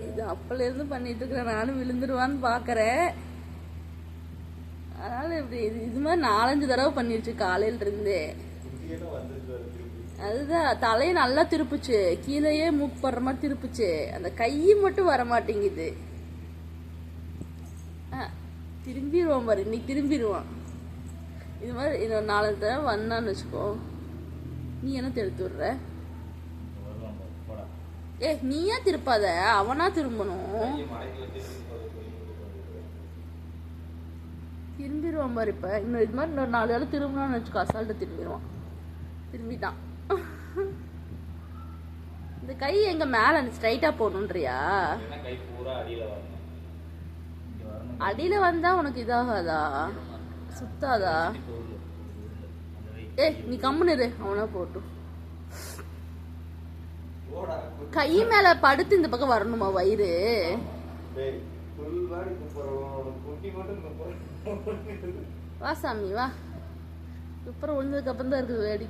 இது அப்பல இருந்து பண்ணிட்டு இருக்கிறேன். நானும் விழுந்துருவான்னு பாக்குறேன். அதனால இப்படி இது மாதிரி 4-5 தடவை பண்ணிருச்சு காலையில இருந்தே. அதுதான் தலையை நல்லா திருப்புச்சு, கீழேயே மூக்கு படுற மாதிரி திருப்புச்சு. அந்த கை மட்டும் வர மாட்டேங்குது. திரும்பிடுவான் பாரு, இன்னைக்கு திரும்பிடுவான். இது மாதிரி இன்னொரு 4 தடவை வந்தான்னு வச்சுக்கோ. நீ என்ன எடுத்து விடுற? நீயா திருப்பாத, அவனா திரும்பணும். திரும்பிடுவான் பாரு. இப்ப இன்னும் இது மாதிரி இன்னொரு 4 தடவை திரும்பினான்னு வச்சுக்கோ, அசால்ட்டா திரும்பிடுவான். திரும்பிட்டான். இந்த கை எங்க மேல ஸ்ட்ரைட்டா போகணுன்றியா? அடியில வந்தா உனக்கு இதாகாதா? சுத்தாதா? நீ கம்முன்னு இரு, அவனா போட்டும். கை மேல படுத்து இந்த பக்கம் வரணுமா வயிறு? வா சாமி வா. அப்புறம் விழுந்ததுக்கு அப்புறம் தான் இருக்குது வேடிக்கை.